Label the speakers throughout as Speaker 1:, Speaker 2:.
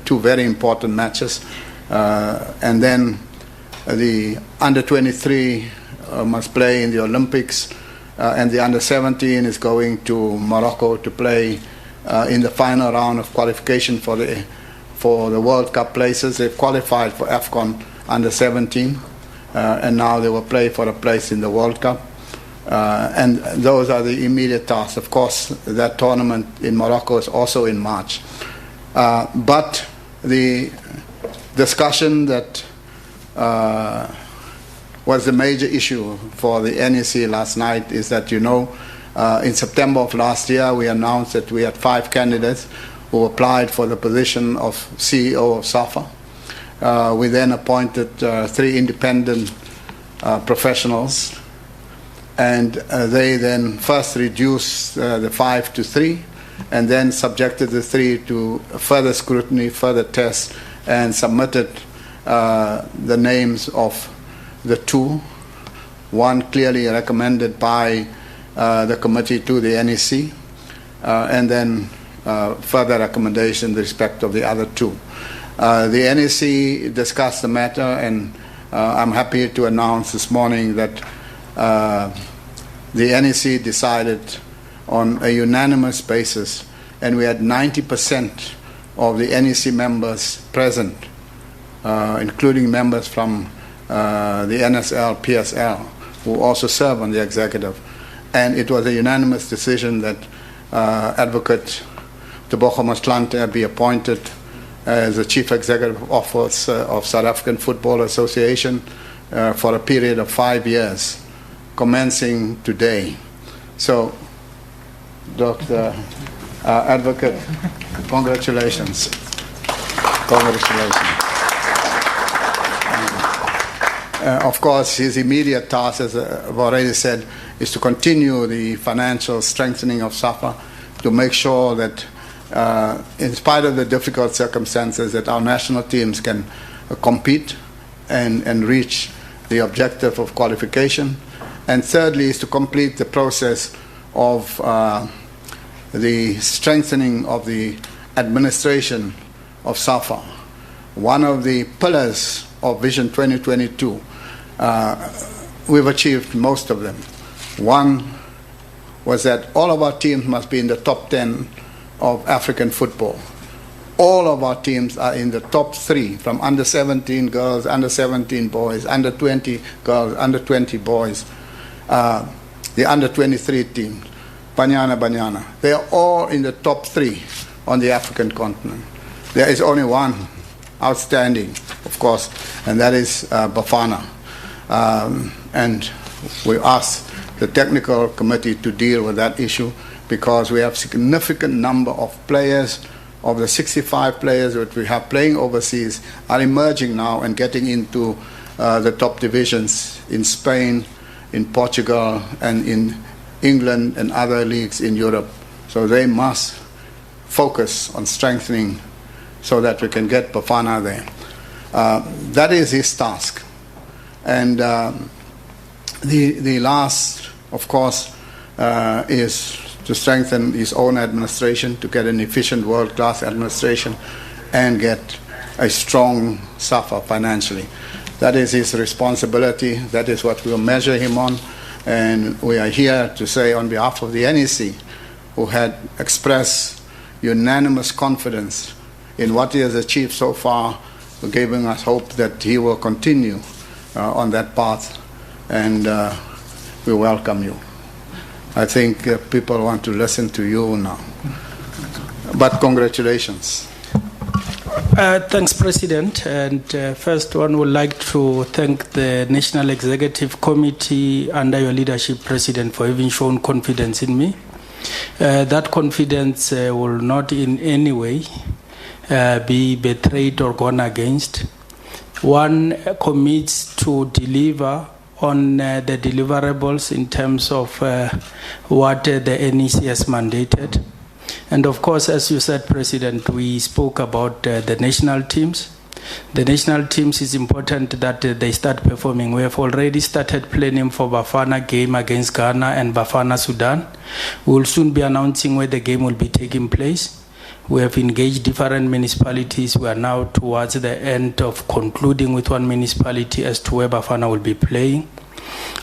Speaker 1: two very important matches. And then the under-23 must play in the Olympics, and the under-17 is going to Morocco to play in the final round of qualification for the World Cup places. They've qualified for AFCON under-17, and now they will play for a place in the World Cup. And those are the immediate tasks. Of course, that tournament in Morocco is also in March. But the discussion that was the major issue for the NEC last night is that, in September of last year, we announced that we had 5 candidates who applied for the position of CEO of SAFA. We then appointed 3 independent professionals, and they then first reduced the 5 to 3, and then subjected the 3 to further scrutiny, further tests, and submitted the names of the 2, one clearly recommended by the committee to the NEC, and then further recommendation in respect of the other 2. The NEC discussed the matter, and I'm happy to announce this morning that the NEC decided on a unanimous basis, and we had 90% of the NEC members present, including members from the NSL, PSL, who also serve on the executive. And it was a unanimous decision that Advocate Tebogo Motlanthe be appointed as the Chief Executive Officer of South African Football Association for a period of 5 years, commencing today. So, Dr. Advocate, congratulations. Congratulations. Of course, his immediate task, as I've already said, is to continue the financial strengthening of SAFA, to make sure that, in spite of the difficult circumstances, that our national teams can compete and reach the objective of qualification. And thirdly, is to complete the process of the strengthening of the administration of SAFA. One of the pillars of Vision 2022, we've achieved most of them. One was that all of our teams must be in the top 10 of African football. All of our teams are in the top 3, from under-17 girls, under-17 boys, under-20 girls, under-20 boys. The under-23 team, Banyana, they are all in the top 3 on the African continent. There is only one outstanding, of course, and that is Bafana. And we asked the technical committee to deal with that issue, because we have a significant number of players. Of the 65 players that we have playing overseas are emerging now and getting into the top divisions in Spain, in Portugal, and in England and other leagues in Europe. So they must focus on strengthening so that we can get Bafana there. That is his task. And the last, of course, is to strengthen his own administration, to get an efficient world-class administration, and get a strong SAFA financially. That is his responsibility. That is what we'll measure him on. And we are here to say, on behalf of the NEC, who had expressed unanimous confidence in what he has achieved so far, giving us hope that he will continue on that path. And we welcome you. I think people want to listen to you now. But congratulations.
Speaker 2: Thanks, President. And first, one would like to thank the National Executive Committee under your leadership, President, for having shown confidence in me. That confidence will not in any way be betrayed or gone against. One commits to deliver on the deliverables in terms of what the NEC has mandated. And of course, as you said, President, we spoke about the national teams. The national teams is important that they start performing. We have already started planning for Bafana game against Ghana and Bafana Sudan. We will soon be announcing where the game will be taking place. We have engaged different municipalities. We are now towards the end of concluding with one municipality as to where Bafana will be playing.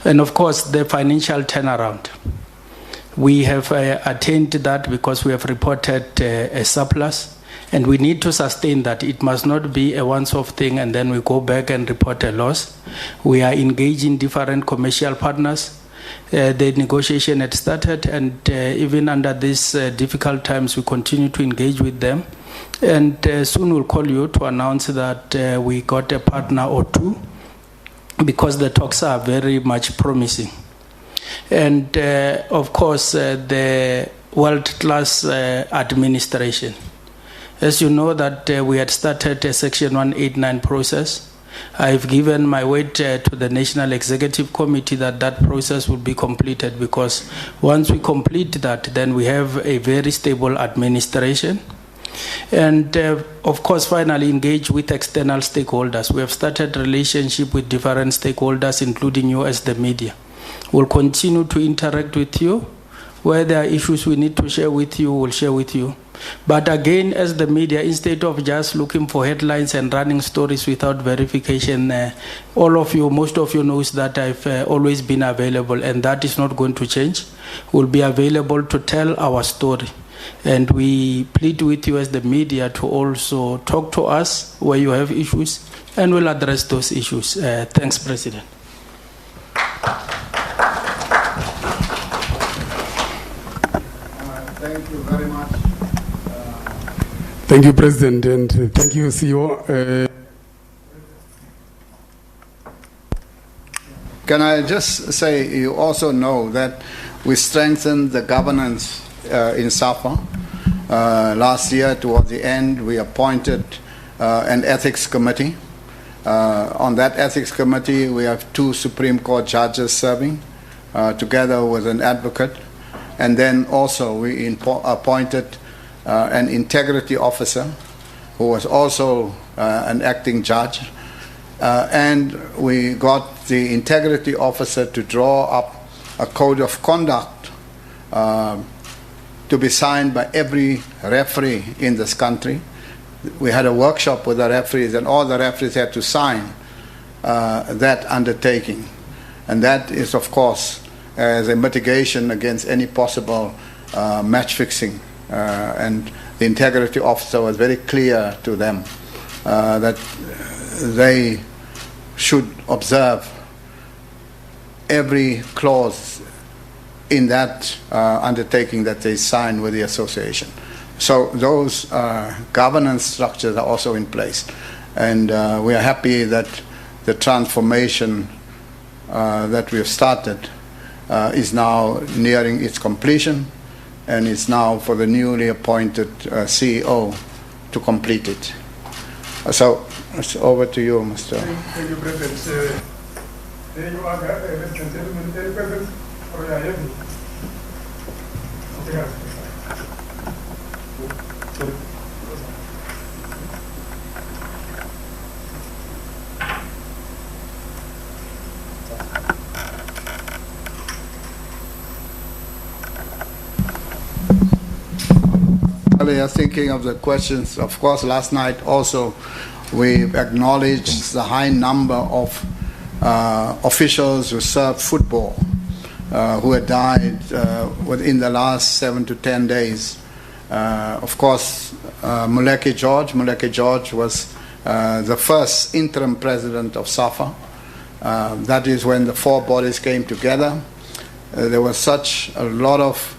Speaker 2: And of course, the financial turnaround. We have attained that because we have reported a surplus, and we need to sustain that. It must not be a once-off thing and then we go back and report a loss. We are engaging different commercial partners. The negotiation had started, and even under these difficult times, we continue to engage with them. And soon we'll call you to announce that we got a partner or two, because the talks are very much promising. And of course, the world-class administration. As you know that we had started a Section 189 process. I've given my word to the National Executive Committee that that process will be completed, because once we complete that, then we have a very stable administration. And of course, finally engage with external stakeholders. We have started relationship with different stakeholders, including you as the media. We'll continue to interact with you. Where there are issues we need to share with you, we'll share with you. But again, as the media, instead of just looking for headlines and running stories without verification, all of you, most of you knows that I've always been available, and that is not going to change. We'll be available to tell our story. And we plead with you as the media to also talk to us where you have issues, and we'll address those issues. Thanks, President.
Speaker 1: Thank you very much.
Speaker 3: Thank you, President, and thank you, CEO.
Speaker 1: Can I just say, you also know that we strengthened the governance in SAFA. Last year, towards the end, we appointed an ethics committee. On that ethics committee, we have 2 Supreme Court judges serving, together with an advocate. And then also we appointed an integrity officer who was also an acting judge. And we got the integrity officer to draw up a code of conduct to be signed by every referee in this country. We had a workshop with the referees, and all the referees had to sign that undertaking. And that is, of course, as a mitigation against any possible match fixing. And the integrity officer was very clear to them that they should observe every clause in that undertaking that they sign with the association. So those governance structures are also in place. And we are happy that the transformation that we have started is now nearing its completion, and it's now for the newly appointed CEO to complete it. So it's over to you, Mr.
Speaker 3: Thank you, President. There you are, ladies and gentlemen, President, for your hearing.
Speaker 1: Thinking of the questions, of course, last night also we acknowledged the high number of officials who served football who had died within the last 7 to 10 days. Of course, Muleke George was the first interim president of SAFA. That is when the 4 bodies came together. There was such a lot of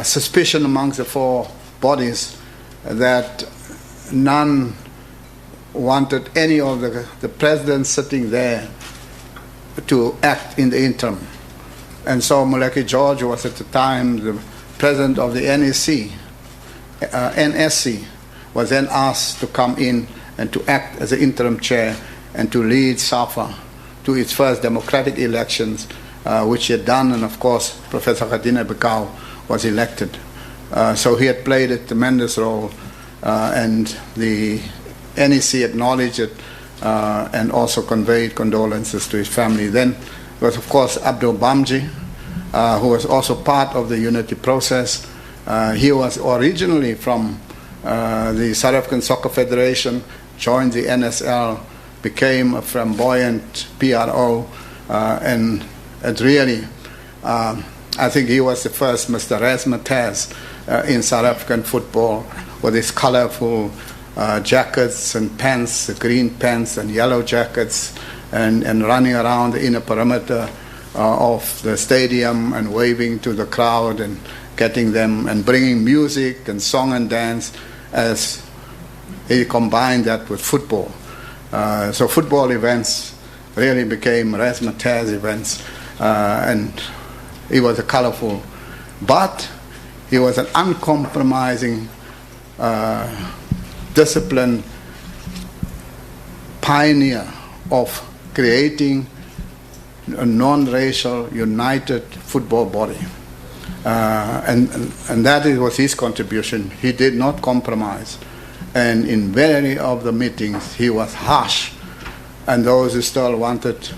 Speaker 1: suspicion amongst the 4 bodies that none wanted any of the presidents sitting there to act in the interim. And so Muleke George was at the time the president of the NSC, was then asked to come in and to act as the interim chair and to lead SAFA to its first democratic elections, which he had done, and of course Professor Khadine Bekau was elected. So he had played a tremendous role, and the NEC acknowledged it and also conveyed condolences to his family. Then there was, of course, Abdul Bamji, who was also part of the unity process. He was originally from the South African Soccer Federation joined the NSL, became a flamboyant PRO, and it really, I think he was the first Mr. Razzmatazz in South African football, with his colorful jackets and pants, the green pants and yellow jackets, and running around the inner perimeter of the stadium and waving to the crowd and getting them and bringing music and song and dance, as he combined that with football. So football events really became razzmatazz events, and he was a colorful, but he was an uncompromising, disciplined pioneer of creating a non-racial, united football body. And that was his contribution. He did not compromise. And in many of the meetings, he was harsh. And those who still wanted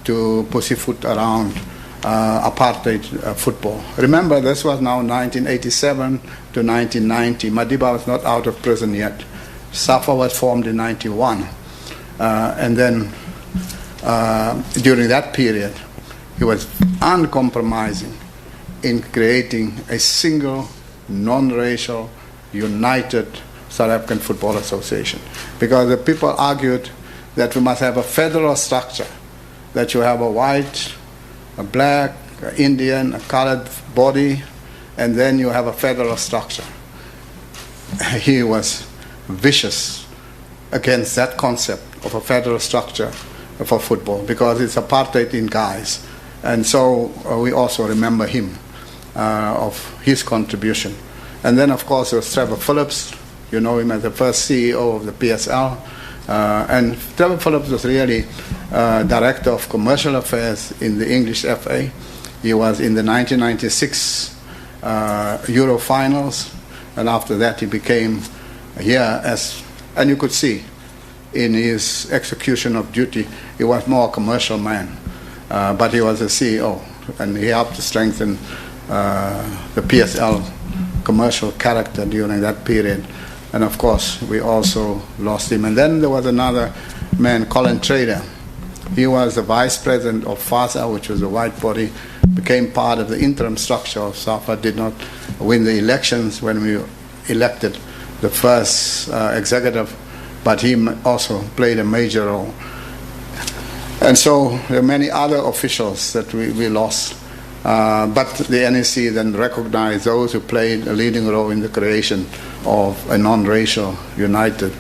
Speaker 1: to pussyfoot around apartheid football. Remember, this was now 1987 to 1990. Madiba was not out of prison yet. SAFA was formed in 91. And then during that period, he was uncompromising in creating a single, non-racial, united South African Football Association. Because the people argued that we must have a federal structure, that you have a white, a black, an Indian, a colored body, and then you have a federal structure. He was vicious against that concept of a federal structure for football, because it's apartheid in guise. And so we also remember him, of his contribution. And then, of course, there was Trevor Phillips. You know him as the first CEO of the PSL. And Trevor Phillips was really Director of Commercial Affairs in the English FA. He was in the 1996 Euro finals, and after that he became here as, and you could see in his execution of duty, he was more a commercial man, but he was a CEO, and he helped to strengthen the PSL commercial character during that period. And of course, we also lost him. And then there was another man, Colin Trader. He was the vice president of FASA, which was a white body, became part of the interim structure of SAFA, did not win the elections when we elected the first executive, but he also played a major role. And so there are many other officials that we lost. But the NEC then recognized those who played a leading role in the creation of a non-racial, united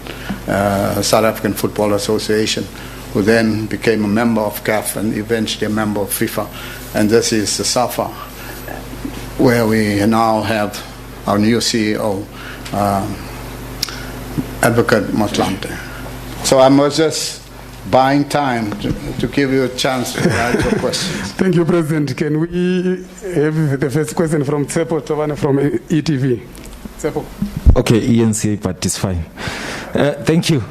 Speaker 1: South African Football Association, who then became a member of CAF and eventually a member of FIFA. And this is the SAFA, where we now have our new CEO, Advocate Motlanthe. So I was just buying time to give you a chance to write your questions.
Speaker 3: Thank you, President. Can we have the first question from Tsepo Tovana from ETV? Tsepo.
Speaker 4: Okay, ENCA, but it's fine. Thank you.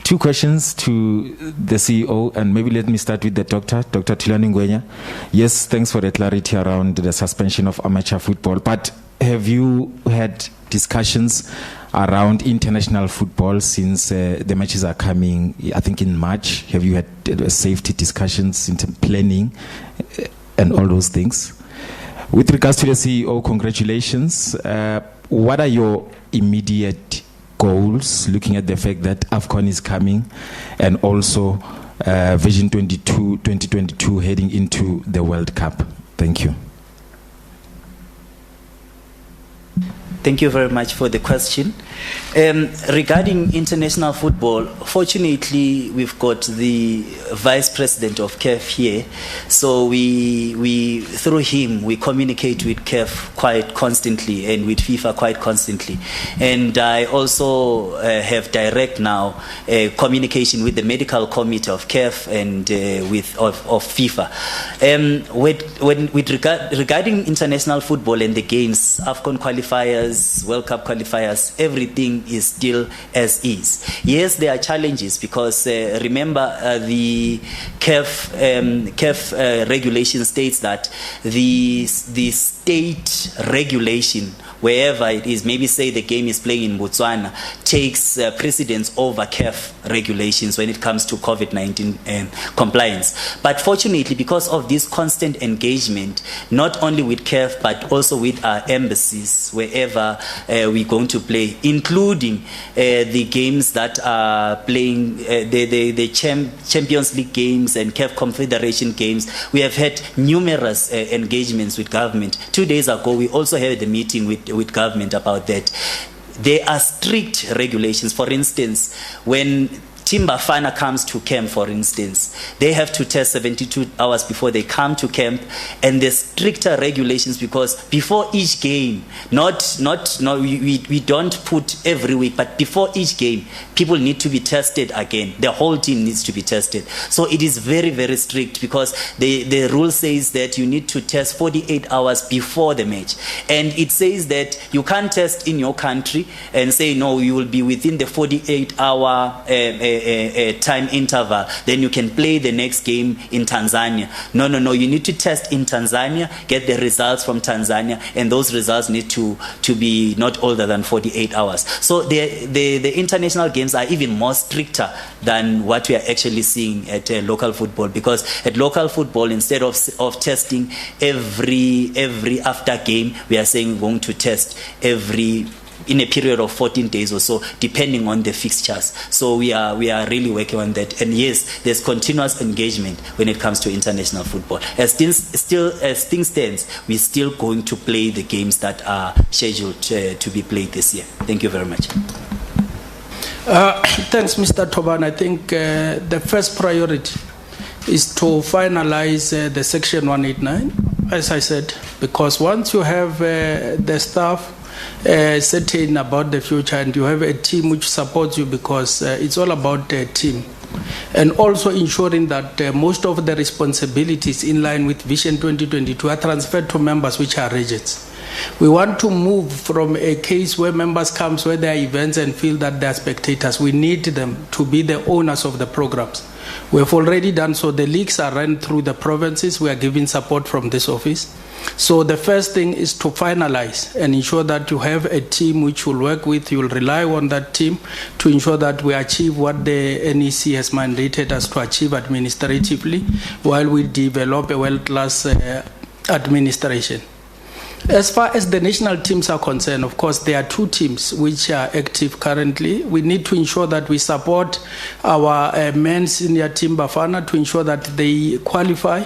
Speaker 4: Two questions to the CEO, and maybe let me start with the doctor, Dr. Thulani Ngwenya. Yes, thanks for the clarity around the suspension of amateur football, but have you had discussions around international football since the matches are coming, I think, in March? Have you had safety discussions into planning and all those things? With regards to the CEO, congratulations. What are your immediate goals, looking at the fact that AFCON is coming and also Vision 2022 heading into the World Cup? Thank you.
Speaker 5: Thank you very much for the question. Regarding international football, fortunately, we've got the Vice President of CAF here. So we through him, we communicate with CAF quite constantly and with FIFA quite constantly. And I also have direct now communication with the medical committee of CAF and of FIFA. Regarding international football and the games, AFCON qualifiers, World Cup qualifiers, everything is still as is. Yes, there are challenges because remember the CAF regulation states that the state regulation wherever it is, maybe say the game is playing in Botswana, takes precedence over CAF regulations when it comes to COVID-19 compliance. But fortunately, because of this constant engagement, not only with CAF, but also with our embassies, wherever we're going to play, including the games that are playing, the Champions League games and CAF Confederation games, we have had numerous engagements with government. 2 days ago, we also had a meeting with government about that. There are strict regulations. For instance, when Team Bafana comes to camp, for instance, they have to test 72 hours before they come to camp, and there's stricter regulations because before each game, we don't put every week, but before each game, people need to be tested again. The whole team needs to be tested. So it is very, very strict because the rule says that you need to test 48 hours before the match. And it says that you can't test in your country and say, no, you will be within the 48-hour time interval, then you can play the next game in Tanzania. No, you need to test in Tanzania, get the results from Tanzania, and those results need to be not older than 48 hours. So the international games are even more stricter than what we are actually seeing at local football, because at local football, instead of testing every after game, we are saying we're going to test in a period of 14 days or so, depending on the fixtures. So we are really working on that. And yes, there's continuous engagement when it comes to international football. As things stands, we're still going to play the games that are scheduled to be played this year. Thank you very much.
Speaker 2: Thanks, Mr. Toban. I think the first priority is to finalize the Section 189, as I said, because once you have the staff certain about the future and you have a team which supports you, because it's all about the team, and also ensuring that most of the responsibilities in line with Vision 2022 are transferred to members which are regions. We want to move from a case where members come where there are events and feel that they are spectators. We need them to be the owners of the programs. We have already done so. The leagues are run through the provinces. We are giving support from this office. So the first thing is to finalize and ensure that you have a team which will work with, you will rely on that team to ensure that we achieve what the NEC has mandated us to achieve administratively while we develop a world-class administration. As far as the national teams are concerned, of course, there are two teams which are active currently. We need to ensure that we support our men's senior team Bafana to ensure that they qualify.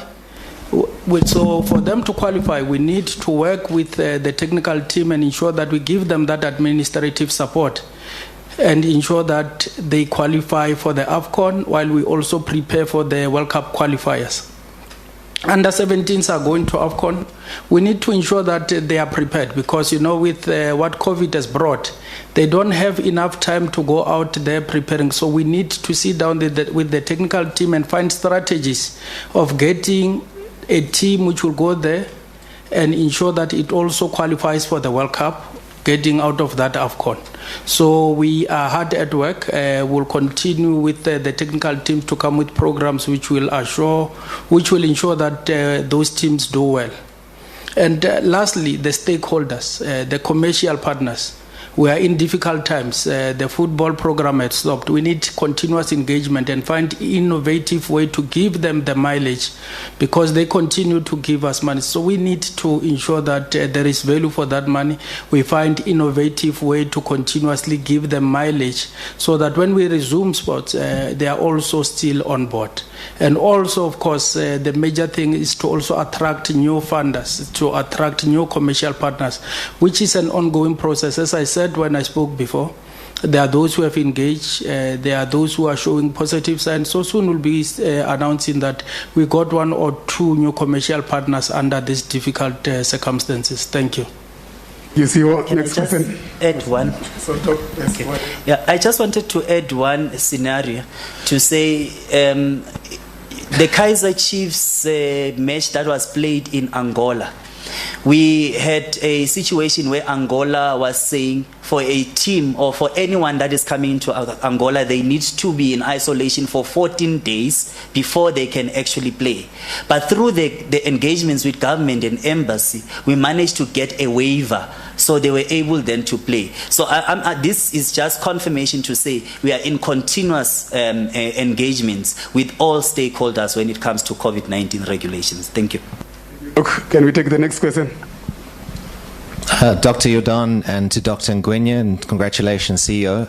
Speaker 2: So for them to qualify, we need to work with the technical team and ensure that we give them that administrative support and ensure that they qualify for the AFCON while we also prepare for the World Cup qualifiers. Under 17s are going to AFCON. We need to ensure that they are prepared because, with what COVID has brought, they don't have enough time to go out there preparing. So we need to sit down with the technical team and find strategies of getting a team which will go there and ensure that it also qualifies for the World Cup, getting out of that AFCON. So we are hard at work. We'll continue with the technical team to come with programs which will ensure that those teams do well. And lastly, the stakeholders, the commercial partners. We are in difficult times. The football program has stopped. We need continuous engagement and find innovative way to give them the mileage because they continue to give us money. So we need to ensure that there is value for that money. We find innovative way to continuously give them mileage so that when we resume sports, they are also still on board. And also, of course, the major thing is to also attract new funders, to attract new commercial partners, which is an ongoing process. As I said when I spoke before, there are those who have engaged, there are those who are showing positive signs. So soon we'll be announcing that we got 1 or 2 new commercial partners under these difficult circumstances. Thank you.
Speaker 6: You see what?
Speaker 5: Can
Speaker 6: Next
Speaker 5: I just
Speaker 6: question.
Speaker 5: add one?
Speaker 6: Okay.
Speaker 5: Yeah, I just wanted to add one scenario to say the Kaizer Chiefs match that was played in Angola. we had a situation where Angola was saying for a team or for anyone that is coming into Angola, they need to be in isolation for 14 days before they can actually play. But through the engagements with government and embassy, we managed to get a waiver, so they were able then to play. So this is just confirmation to say we are in continuous engagements with all stakeholders when it comes to COVID-19 regulations. Thank you.
Speaker 6: Can we take the next question?
Speaker 7: Dr. Jordaan and to Dr. Ngwenya, and congratulations, CEO.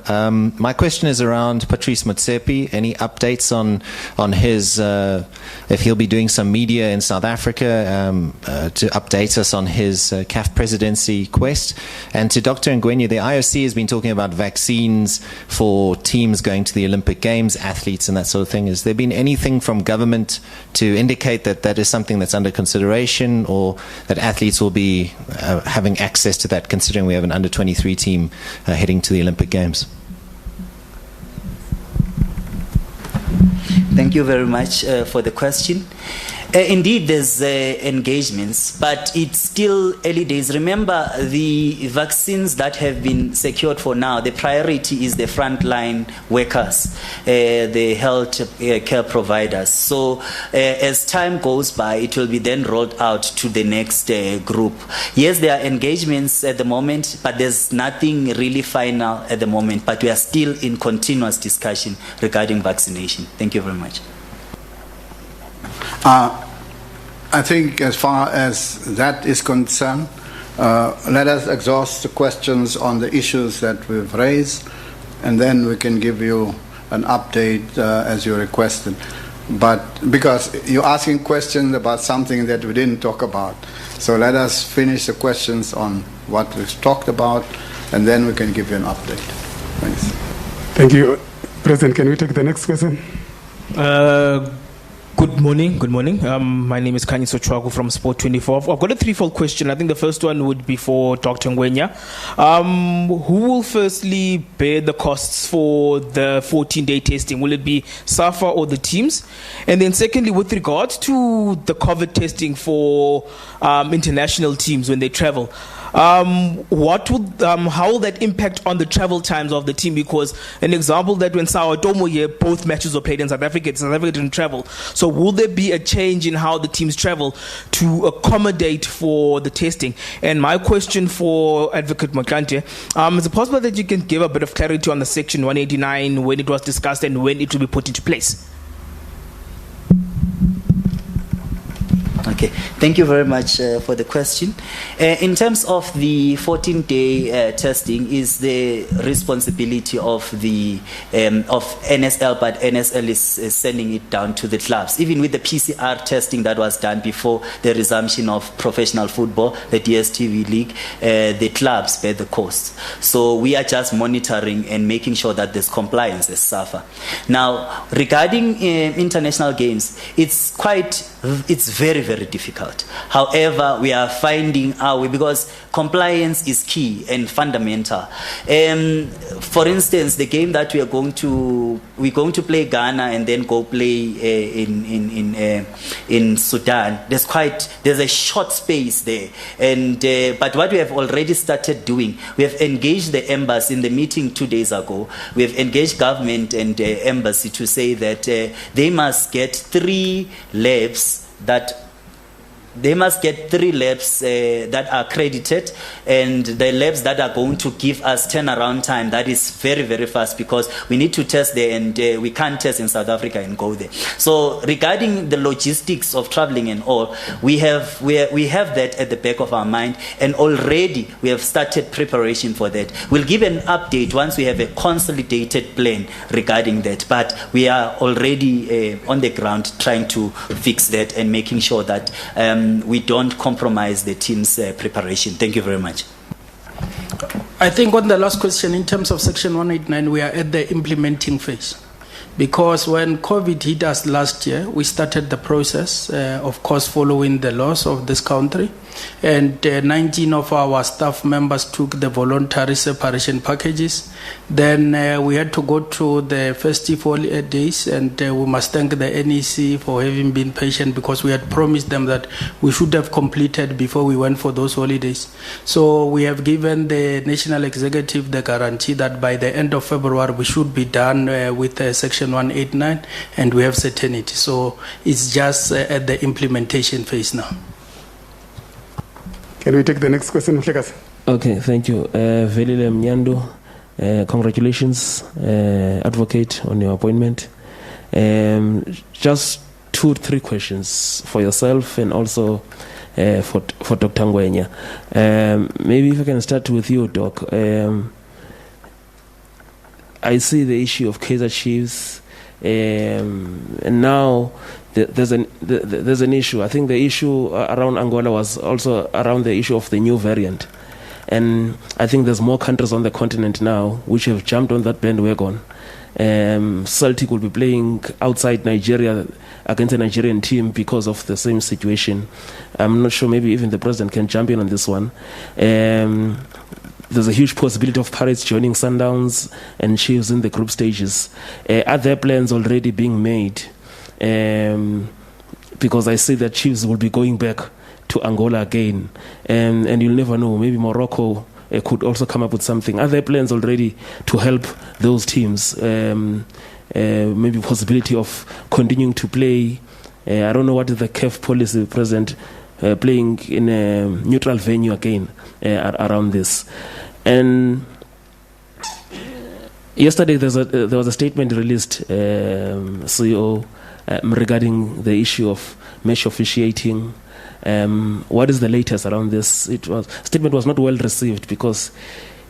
Speaker 7: My question is around Patrice Motsepe. Any updates on his, if he'll be doing some media in South Africa to update us on his CAF presidency quest? And to Dr. Ngwenya, the IOC has been talking about vaccines for teams going to the Olympic Games, athletes and that sort of thing. Has there been anything from government to indicate that that is something that's under consideration, or that athletes will be having access to that, considering we have an under-23 team heading to the Olympic Games?
Speaker 5: Thank you very much for the question. Indeed, there's engagements, but it's still early days. Remember, the vaccines that have been secured for now, the priority is the frontline workers, the health care providers. So as time goes by, it will be then rolled out to the next group. Yes, there are engagements at the moment, but there's nothing really final at the moment. But we are still in continuous discussion regarding vaccination. Thank you very much.
Speaker 1: I think as far as that is concerned, let us exhaust the questions on the issues that we've raised, and then we can give you an update as you requested. But because you're asking questions about something that we didn't talk about, so let us finish the questions on what we've talked about, and then we can give you an update. Thanks.
Speaker 6: Thank you. President, can we take the next question?
Speaker 8: Good morning. My name is Kanyiso Chwaku from Sport 24. I've got a threefold question. I think the first one would be for Dr. Ngwenya. Who will firstly bear the costs for the 14-day testing? Will it be SAFA or the teams? And then secondly, with regards to the COVID testing for international teams when they travel, how will that impact on the travel times of the team? Because an example that when Sao Tomo here, both matches were played in South Africa didn't travel. So will there be a change in how the teams travel to accommodate for the testing? And my question for Advocate Motlanthe, is it possible that you can give a bit of clarity on the Section 189, when it was discussed and when it will be put into place?
Speaker 5: Okay, thank you very much for the question. In terms of the 14-day testing, is the responsibility of the of NSL, but NSL is sending it down to the clubs. Even with the PCR testing that was done before the resumption of professional football, the DStv League, the clubs bear the cost. So we are just monitoring and making sure that there's compliance as SAFA. Now, regarding international games, it's very, very difficult. However, we are finding our way, because compliance is key and fundamental. For instance, the game that we're going to play Ghana and then go play in Sudan. There's a short space there, and but what we have already started doing, we have engaged the embassy in the meeting 2 days ago. We have engaged government and embassy to say that they must get 3 labs that are accredited, and the labs that are going to give us turnaround time that is very, very fast, because we need to test there, and we can't test in South Africa and go there. So regarding the logistics of traveling and all, we have that at the back of our mind, and already we have started preparation for that. We'll give an update once we have a consolidated plan regarding that, but we are already on the ground trying to fix that and making sure that we don't compromise the team's preparation. Thank you very much.
Speaker 2: I think on the last question, in terms of Section 189, we are at the implementing phase. Because when COVID hit us last year, we started the process, of course, following the laws of this country. And 19 of our staff members took the voluntary separation packages. Then we had to go through the festival days, and we must thank the NEC for having been patient, because we had promised them that we should have completed before we went for those holidays. So we have given the National Executive the guarantee that by the end of February we should be done with Section 189, and we have certainty. So it's just at the implementation phase now.
Speaker 6: Can we take the next question, Mhlekazi?
Speaker 9: Okay, thank you. Velile Mnyando, congratulations, advocate, on your appointment. Just 2-3 questions for yourself and also for Dr. Ngwenya. Maybe if I can start with you, Doc. I see the issue of Kaizer Chiefs, and now there's an issue. I think the issue around Angola was also around the issue of the new variant. And I think there's more countries on the continent now which have jumped on that bandwagon. Celtic will be playing outside Nigeria against a Nigerian team because of the same situation. I'm not sure, maybe even the president can jump in on this one. There's a huge possibility of Pirates joining Sundowns and Chiefs in the group stages. Are there plans already being made? Because I see that Chiefs will be going back to Angola again, and you'll never know, maybe Morocco could also come up with something. Are there plans already to help those teams? Maybe possibility of continuing to play. I don't know what is the CAF policy, President, playing in a neutral venue again around this. And yesterday there was a statement released, CEO, regarding the issue of match officiating. What is the latest around this? Statement was not well received because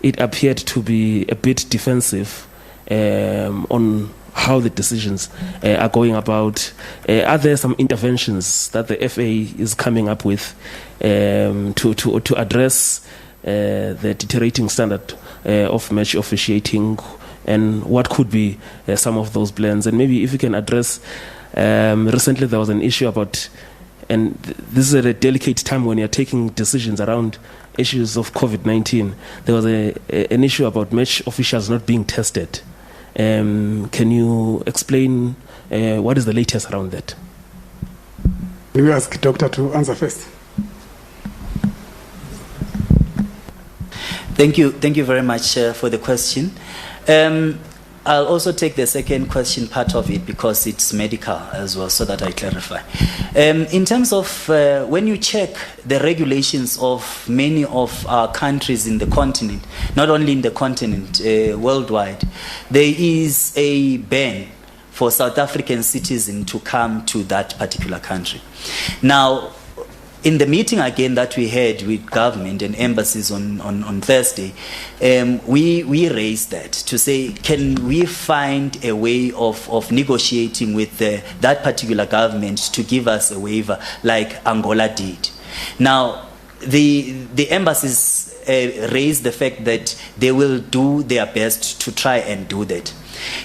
Speaker 9: it appeared to be a bit defensive on how the decisions are going about. Are there some interventions that the FA is coming up with to address the deteriorating standard of match officiating, and what could be some of those plans? And maybe if you can address, recently there was an issue about, and this is at a delicate time when you're taking decisions around issues of COVID-19. There was an issue about match officials not being tested. Can you explain what is the latest around that?
Speaker 6: Can we ask Doctor to answer first?
Speaker 5: Thank you very much for the question. I'll also take the second question part of it because it's medical as well, so that I clarify. In terms of when you check the regulations of many of our countries in the continent, not only in the continent, worldwide, there is a ban for South African citizens to come to that particular country. Now, in the meeting again that we had with government and embassies on Thursday, we raised that to say, can we find a way of negotiating with that particular government to give us a waiver like Angola did. Now, the embassies raised the fact that they will do their best to try and do that.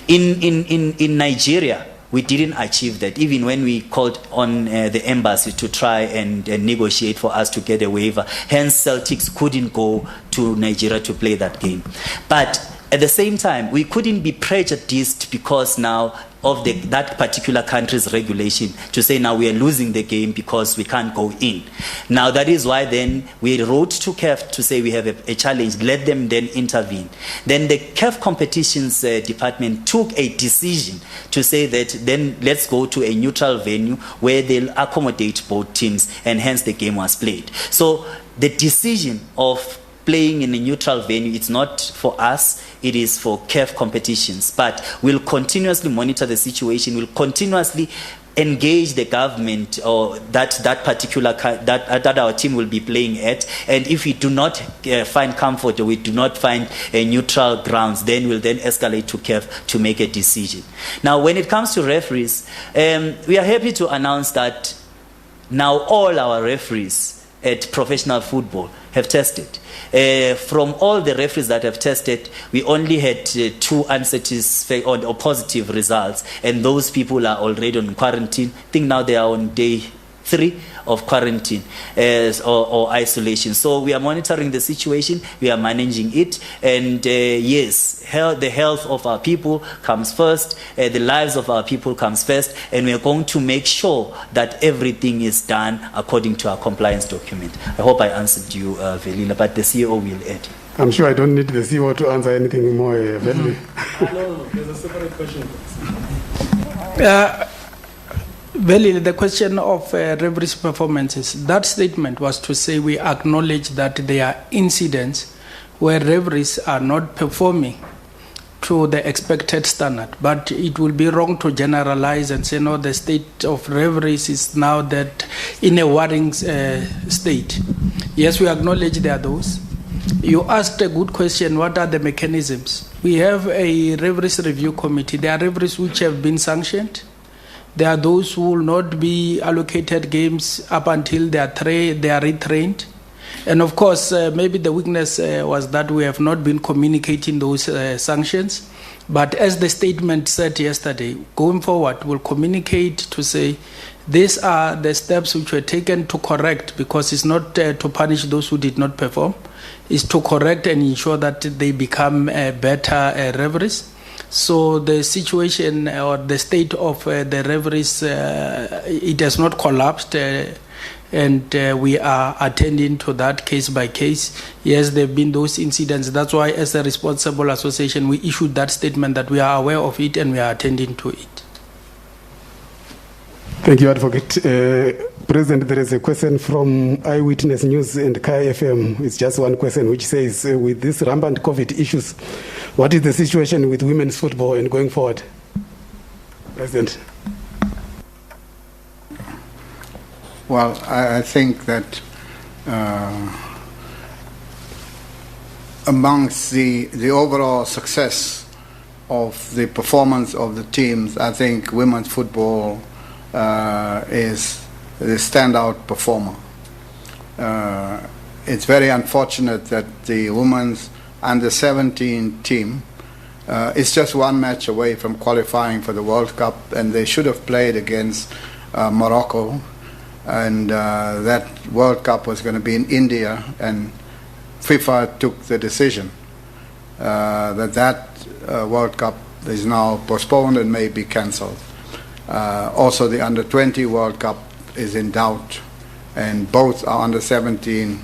Speaker 5: In Nigeria, we didn't achieve that, even when we called on the embassy to try and negotiate for us to get a waiver. Hence, Celtics couldn't go to Nigeria to play that game. But at the same time, we couldn't be prejudiced because now of that particular country's regulation to say now we are losing the game because we can't go in. Now that is why then we wrote to CAF to say we have a challenge, let them then intervene. Then the CAF competitions department took a decision to say that then let's go to a neutral venue where they'll accommodate both teams, and hence the game was played. So the decision of playing in a neutral venue, it's not for us, it is for CAF competitions. But we'll continuously monitor the situation, we'll continuously engage the government or that particular that our team will be playing at, and if we do not find comfort or we do not find a neutral grounds, then we'll then escalate to CAF to make a decision. Now, when it comes to referees, we are happy to announce that now all our referees at professional football have tested. From all the referees that have tested, we only had 2 unsatisfactory or positive results, and those people are already on quarantine. I think now they are on day 3 of quarantine or isolation. So we are monitoring the situation, we are managing it, and yes, the health of our people comes first, the lives of our people comes first, and we are going to make sure that everything is done according to our compliance document. I hope I answered you, Velila, but the CEO will add.
Speaker 6: I'm sure I don't need the CEO to answer anything more, Velila.
Speaker 9: No, there's a separate question.
Speaker 2: Well, the question of referees' performances, that statement was to say we acknowledge that there are incidents where referees are not performing to the expected standard, but it will be wrong to generalize and say, no, the state of referees is now that in a worrying state. Yes, we acknowledge there are those. You asked a good question, what are the mechanisms? We have a referees review committee. There are referees which have been sanctioned. There are those who will not be allocated games up until they are retrained. And of course, maybe the weakness was that we have not been communicating those sanctions. But as the statement said yesterday, going forward, we'll communicate to say these are the steps which were taken to correct, because it's not to punish those who did not perform. It's to correct and ensure that they become better referees. So the situation or the state of the referees, it has not collapsed, and we are attending to that case by case. Yes, there have been those incidents. That's why, as a responsible association, we issued that statement that we are aware of it and we are attending to it.
Speaker 6: Thank you, Advocate. President, there is a question from Eyewitness News and Kaya FM. It's just one question which says, with these rampant COVID issues, what is the situation with women's football and going forward? President.
Speaker 1: Well, I think that amongst the overall success of the performance of the teams, I think women's football is the standout performer. It's very unfortunate that the women's under-17 team is just one match away from qualifying for the World Cup, and they should have played against Morocco, and that World Cup was going to be in India, and FIFA took the decision that World Cup is now postponed and may be cancelled. Also, the under-20 World Cup is in doubt, and both our under-17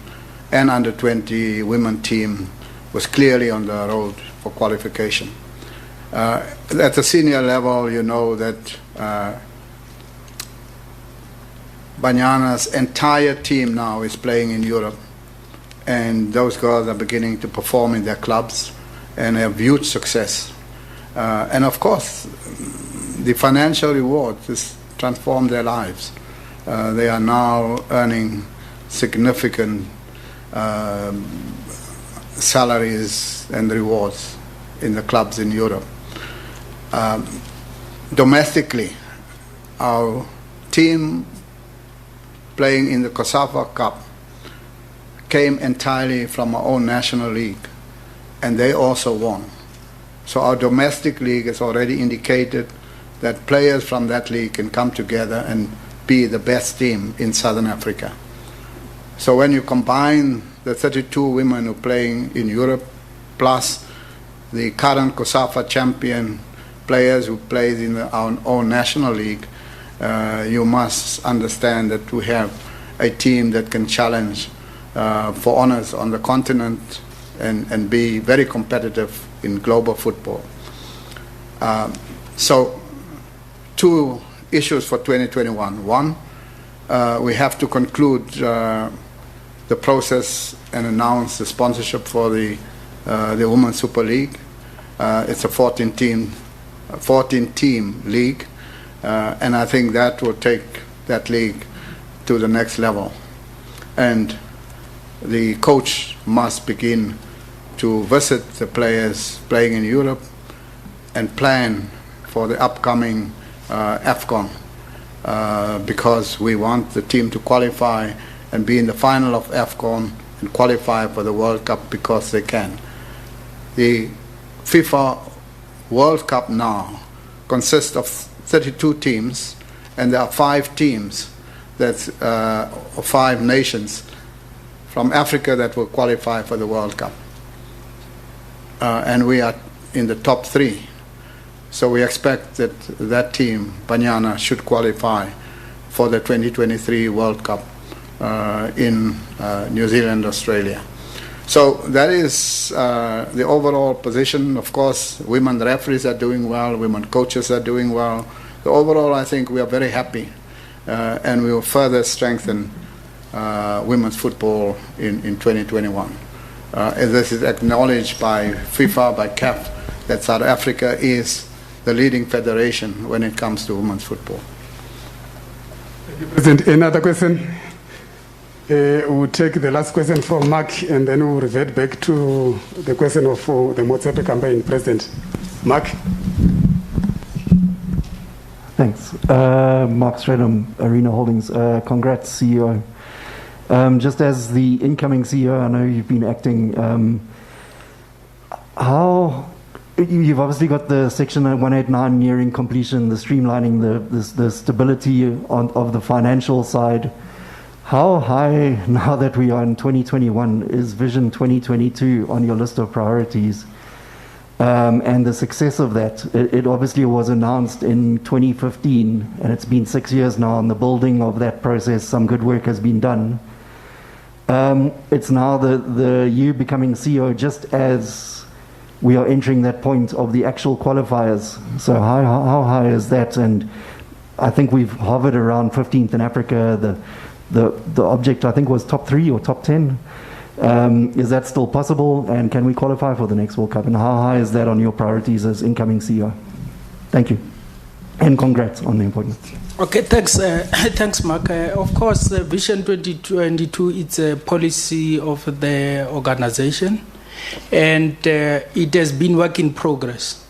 Speaker 1: and under-20 women team was clearly on the road for qualification. At the senior level, you know that Banyana's entire team now is playing in Europe, and those girls are beginning to perform in their clubs and have huge success. And of course, the financial rewards has transformed their lives. They are now earning significant salaries and rewards in the clubs in Europe. Domestically, our team playing in the COSAFA Cup came entirely from our own national league, and they also won. So our domestic league has already indicated that players from that league can come together and be the best team in Southern Africa. So when you combine the 32 women who are playing in Europe, plus the current COSAFA champion players who play in our own national league, you must understand that we have a team that can challenge for honors on the continent and be very competitive in global football. So, two issues for 2021. One, we have to conclude the process and announce the sponsorship for the Women's Super League. It's a 14-team league, and I think that will take that league to the next level. And the coach must begin to visit the players playing in Europe and plan for the upcoming AFCON, because we want the team to qualify and be in the final of AFCON and qualify for the World Cup because they can. The FIFA World Cup now consists of 32 teams, and there are 5 teams, that's 5 nations from Africa that will qualify for the World Cup. And we are in the top 3. So we expect that that team, Banyana, should qualify for the 2023 World Cup in New Zealand, Australia. So that is the overall position. Of course, women referees are doing well, women coaches are doing well. So overall, I think we are very happy, and we will further strengthen women's football in 2021. As this is acknowledged by FIFA, by CAF, that South Africa is the leading federation when it comes to women's football.
Speaker 6: Thank you, President. Another question? We'll take the last question from Mark, and then we'll revert back to the question of the Motsepe campaign. President. Mark?
Speaker 10: Thanks. Mark Stradham, Arena Holdings. Congrats, CEO. Just as the incoming CEO, I know you've been acting. You've obviously got the Section 189 nearing completion, the streamlining, the stability of the financial side. How high, now that we are in 2021, is Vision 2022 on your list of priorities? And the success of that, it obviously was announced in 2015, and it's been 6 years now on the building of that process. Some good work has been done. It's now you becoming CEO just as we are entering that point of the actual qualifiers. So how high is that? And I think we've hovered around 15th in Africa. The object, I think, was top 3 or top 10. Is that still possible? And can we qualify for the next World Cup? And how high is that on your priorities as incoming CEO? Thank you. And congrats on the appointment.
Speaker 2: Okay, thanks. Thanks, Mark. Of course, Vision 2022 is a policy of the organization, and it has been work in progress.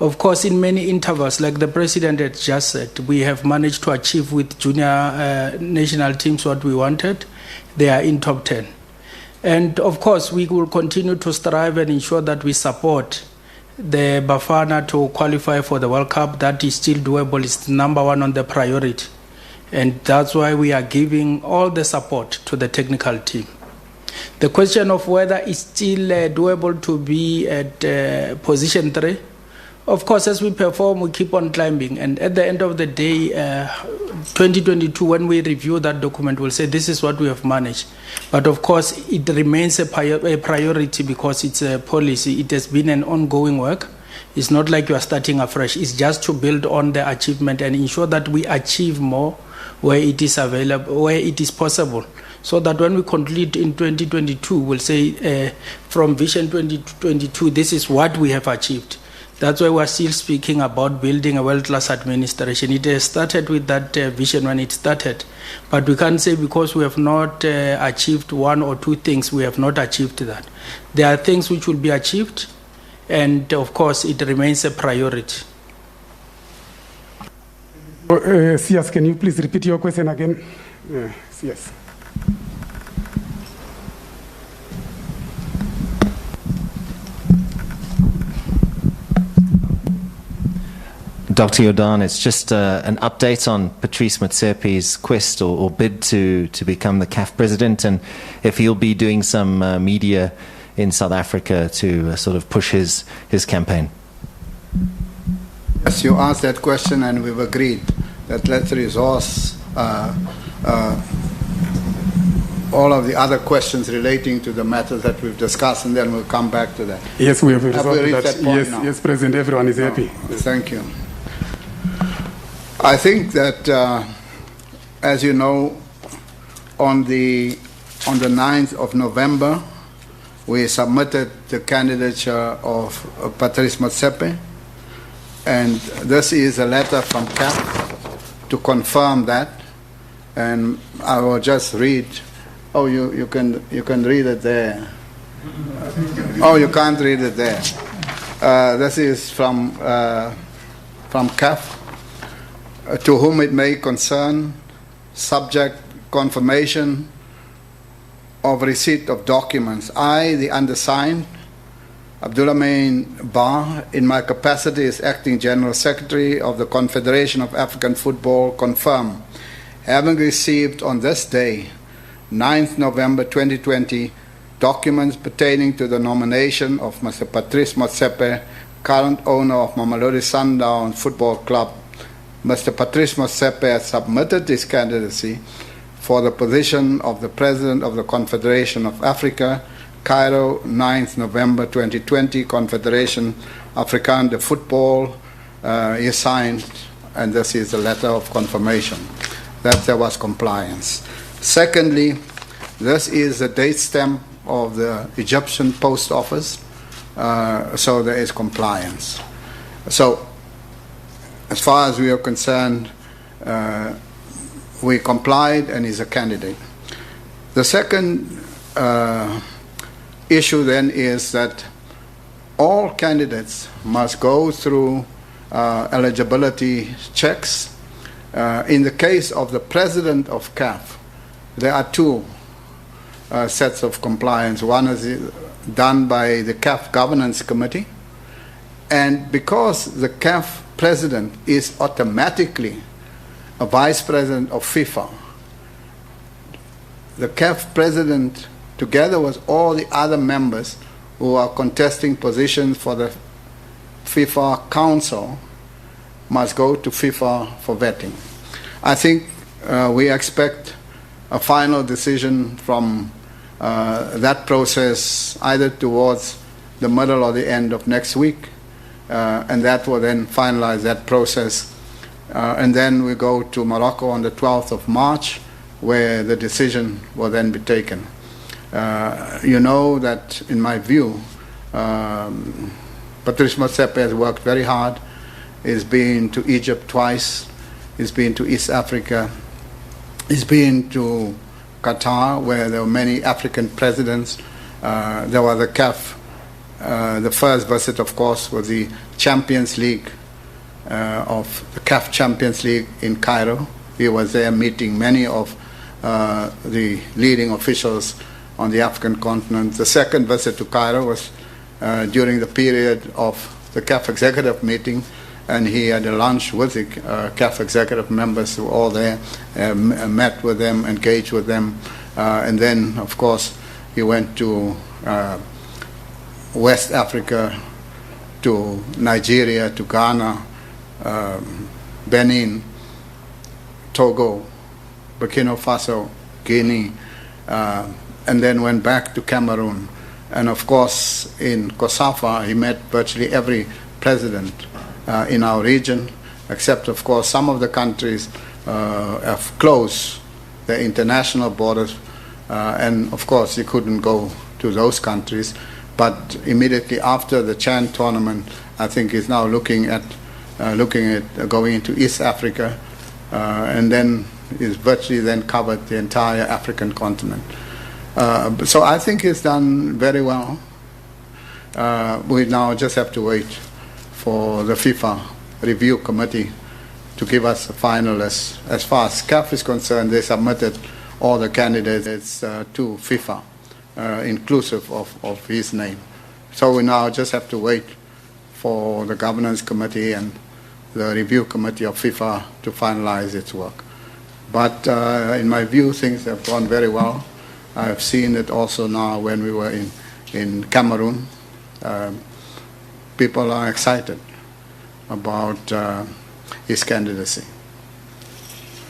Speaker 2: Of course, in many intervals, like the President had just said, we have managed to achieve with junior national teams what we wanted. They are in top 10. And of course, we will continue to strive and ensure that we support the Bafana to qualify for the World Cup. That is still doable. It's number 1 on the priority. And that's why we are giving all the support to the technical team. The question of whether it's still doable to be at position 3, of course, as we perform, we keep on climbing. And at the end of the day, 2022, when we review that document, we'll say this is what we have managed. But of course, it remains a priority because it's a policy. It has been an ongoing work. It's not like you are starting afresh. It's just to build on the achievement and ensure that we achieve more where it is available, where it is possible. So that when we conclude in 2022, we'll say from Vision 2022, this is what we have achieved. That's why we're still speaking about building a world-class administration. It has started with that vision when it started. But we can't say because we have not achieved 1 or 2 things, we have not achieved that. There are things which will be achieved, and of course, it remains a priority.
Speaker 6: Sias, can you please repeat your question again? Yes.
Speaker 7: Dr. Jordaan, it's just an update on Patrice Motsepe's quest or bid to become the CAF president, and if he'll be doing some media in South Africa to sort of push his campaign.
Speaker 1: Yes, you asked that question, and we've agreed that let's resource all of the other questions relating to the matters that we've discussed, and then we'll come back to that.
Speaker 6: Yes, we have resolved that.
Speaker 1: Yes,
Speaker 6: yes, President, everyone is happy.
Speaker 1: Thank you. I think that, as you know, on the 9th of November, we submitted the candidature of Patrice Motsepe, and this is a letter from CAF to confirm that. And I will just read. Oh, you can read it there. Oh, you can't read it there. This is from CAF. To whom it may concern, subject confirmation of receipt of documents. I, the undersigned, Abdullah Main Bar, in my capacity as Acting General Secretary of the Confederation of African Football, confirm having received on this day, 9th November 2020, documents pertaining to the nomination of Mr. Patrice Motsepe, current owner of Mamelodi Sundowns Football Club. Mr. Patrice Motsepe has submitted his candidacy for the position of the President of the Confederation of Africa, Cairo, 9th November 2020, Confederation Africaine de Football. He signed, and this is a letter of confirmation that there was compliance. Secondly, this is the date stamp of the Egyptian Post Office, so there is compliance. So, as far as we are concerned, we complied and is a candidate. The second issue then is that all candidates must go through eligibility checks. In the case of the president of CAF, there are two sets of compliance. One is done by the CAF Governance Committee, and because the CAF president is automatically a vice president of FIFA, the CAF president, together with all the other members who are contesting positions for the FIFA Council, must go to FIFA for vetting. I think we expect a final decision from that process either towards the middle or the end of next week, and that will then finalize that process. And then we go to Morocco on the 12th of March, where the decision will then be taken. You know that, in my view, Patrice Motsepe has worked very hard. He's been to Egypt twice. He's been to East Africa. He's been to Qatar, where there were many African presidents. There was the CAF. The first visit, of course, was the Champions League of the CAF Champions League in Cairo. He was there meeting many of the leading officials on the African continent. The second visit to Cairo was during the period of the CAF executive meeting, and he had a lunch with the CAF executive members who were all there, met with them, engaged with them, and then, of course, he went to West Africa, to Nigeria, to Ghana, Benin, Togo, Burkina Faso, Guinea, and then went back to Cameroon. And of course, in COSAFA, he met virtually every president in our region, except, of course, some of the countries have closed their international borders, and of course, he couldn't go to those countries. But immediately after the Chan tournament, I think he's now looking at going into East Africa, and then he's virtually then covered the entire African continent. So I think he's done very well. We now just have to wait for the FIFA review committee to give us a final list. As far as CAF is concerned, they submitted all the candidates to FIFA, inclusive of his name. So we now just have to wait for the governance committee and the review committee of FIFA to finalize its work. But in my view, things have gone very well. I've seen it also now when we were in Cameroon. People are excited about his candidacy.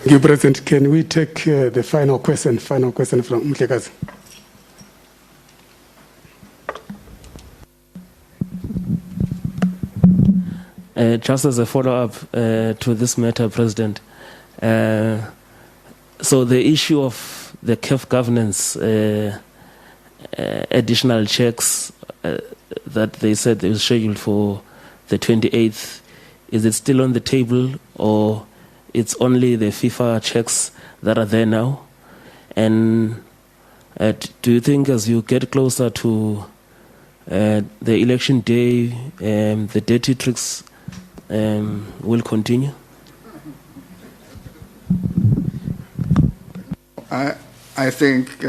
Speaker 6: Thank you, President. Can we take the final question from Mhlekazi?
Speaker 9: Just as a follow-up to this matter, President, so the issue of the CAF governance additional checks that they said they were scheduled for the 28th, is it still on the table, or it's only the FIFA checks that are there now? And do you think as you get closer to the election day, the dirty tricks will continue?
Speaker 1: I think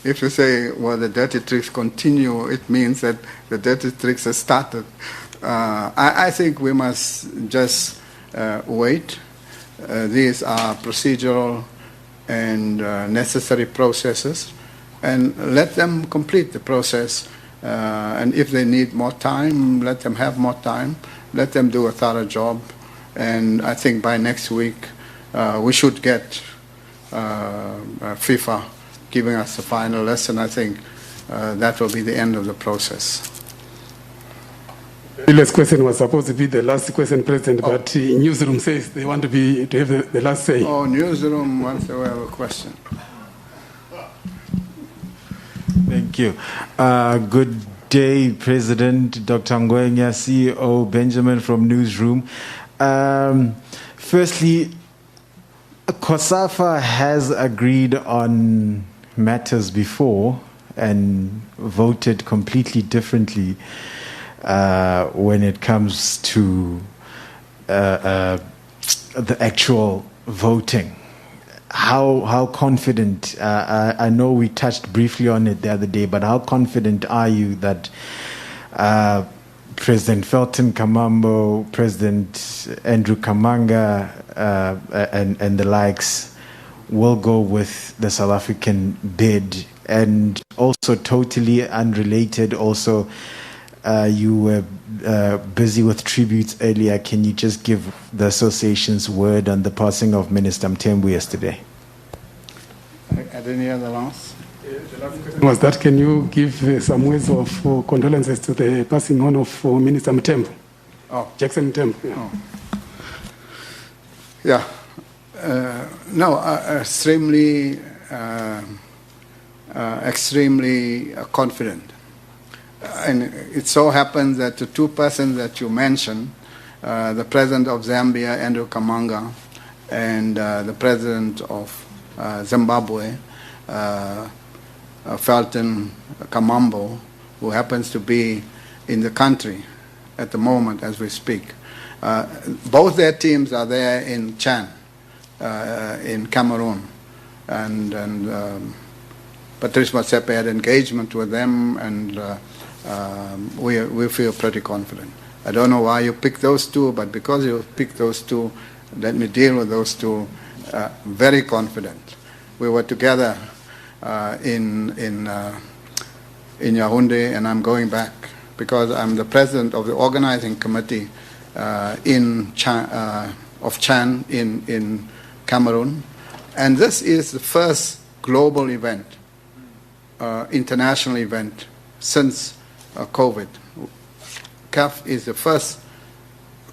Speaker 1: if you say, well, the dirty tricks continue, it means that the dirty tricks have started. I think we must just wait. These are procedural and necessary processes, and let them complete the process. And if they need more time, let them have more time. Let them do a thorough job. And I think by next week, we should get FIFA giving us the final lesson. I think that will be the end of the process.
Speaker 6: The last question was supposed to be the last question, President, but newsroom says they want to have the last say.
Speaker 1: Oh, newsroom wants to have a question.
Speaker 4: Thank you. Good day, President Dr. Ngwenya, CEO Benjamin from Newsroom. Firstly, COSAFA has agreed on matters before and voted completely differently when it comes to the actual voting. How confident, I know we touched briefly on it the other day, but how confident are you that President Felton Kamambo, President Andrew Kamanga, and the likes will go with the South African bid? And also totally unrelated, also you were busy with tributes earlier. Can you just give the association's word on the passing of Minister Mthembu yesterday?
Speaker 1: At any other last?
Speaker 6: The last question was that, can you give some words of condolences to the passing on of Minister Mthembu?
Speaker 1: Oh.
Speaker 6: Jackson Mthembu.
Speaker 1: Yeah. No, extremely confident. And it so happens that the two persons that you mentioned, the President of Zambia, Andrew Kamanga, and the President of Zimbabwe, Felton Kamambo, who happens to be in the country at the moment as we speak. Both their teams are there in Chan, in Cameroon. And Patrice Motsepe had engagement with them, and we feel pretty confident. I don't know why you picked those two, but because you picked those two, let me deal with those two. Very confident. We were together in Yaoundé, and I'm going back because I'm the president of the organizing committee of Chan in Cameroon, and this is the first global event, international event since COVID. CAF is the first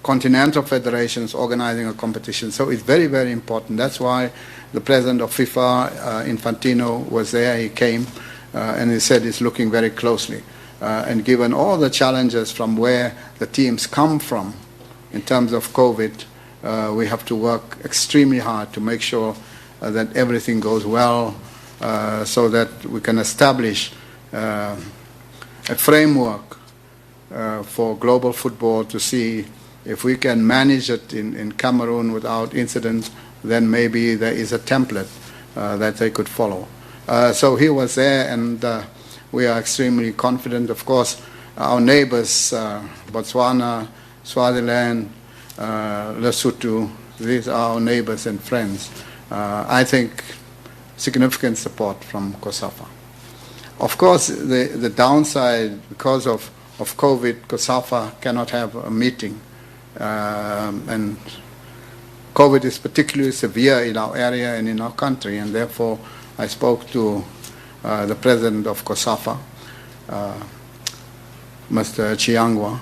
Speaker 1: continental federations organizing a competition, so it's very, very important. That's why the president of FIFA, Infantino, was there. He came and he said he's looking very closely. And given all the challenges from where the teams come from in terms of COVID, we have to work extremely hard to make sure that everything goes well, so that we can establish a framework for global football to see if we can manage it in Cameroon without incident, then maybe there is a template that they could follow. So he was there, and we are extremely confident. Of course, our neighbors, Botswana, Swaziland, Lesotho, these are our neighbors and friends. I think significant support from COSAFA. Of course, the downside, because of COVID, COSAFA cannot have a meeting. And COVID is particularly severe in our area and in our country, and therefore I spoke to the president of COSAFA, Mr. Chiangwa,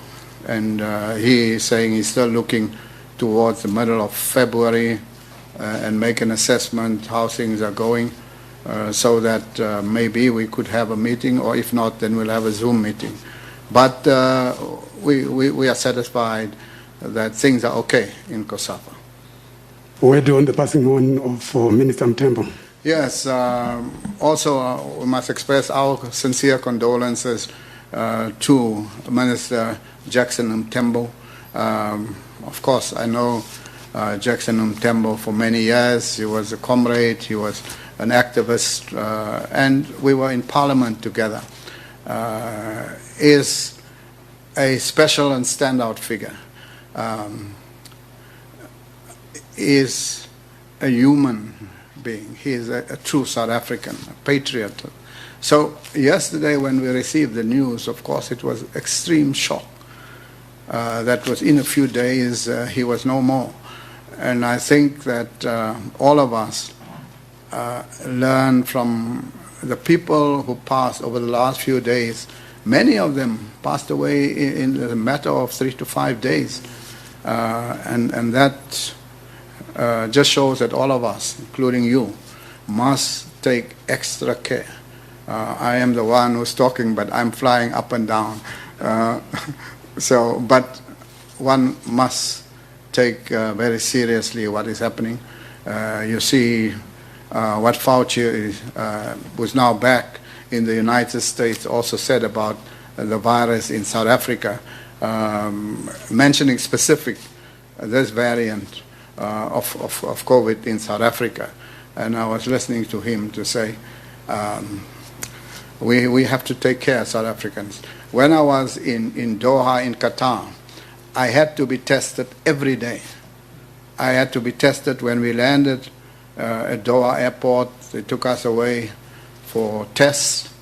Speaker 1: and he is saying he's still looking towards the middle of February and make an assessment how things are going, so that maybe we could have a meeting, or if not, then we'll have a Zoom meeting. But we are satisfied that things are okay in COSAFA.
Speaker 6: Word on the passing on of Minister Mthembu.
Speaker 1: Yes, also we must express our sincere condolences to Minister Jackson Mthembu. Of course, I know Jackson Mthembu for many years. He was a comrade, he was an activist, and we were in Parliament together. Is a special and standout figure. Is a human being. He is a true South African, a patriot. So yesterday when we received the news, of course, it was extreme shock. That was in a few days, he was no more. And I think that all of us learn from the people who passed over the last few days. Many of them passed away in a matter of 3 to 5 days. And that just shows that all of us, including you, must take extra care. I am the one who's talking, but I'm flying up and down. But one must take very seriously what is happening. You see what Fauci, who's now back in the United States, also said about the virus in South Africa, mentioning specific this variant of COVID in South Africa. And I was listening to him to say, we have to take care, South Africans. When I was in Doha, in Qatar, I had to be tested every day. I had to be tested when we landed at Doha airport. They took us away for tests.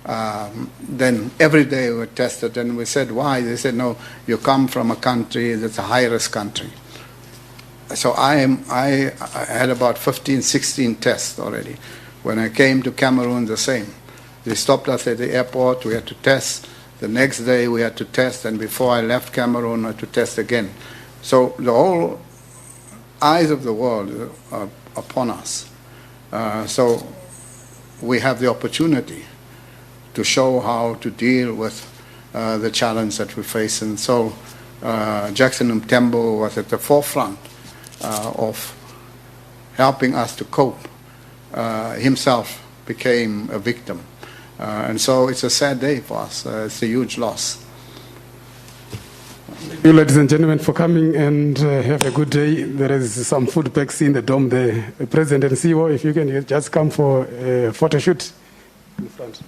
Speaker 1: Then every day we were tested, and we said, why? They said, no, you come from a country that's a high-risk country. So I had about 15, 16 tests already. When I came to Cameroon, the same. They stopped us at the airport, we had to test. The next day we had to test, and before I left Cameroon, I had to test again. So the whole eyes of the world are upon us. So we have the opportunity to show how to deal with the challenge that we face. And so Jackson Mthembu was at the forefront of helping us to cope. Himself became a victim. And so it's a sad day for us. It's a huge loss.
Speaker 6: Thank you, ladies and gentlemen, for coming, and have a good day. There is some food packs in the dome there. President and CEO, if you can just come for a photo shoot in front.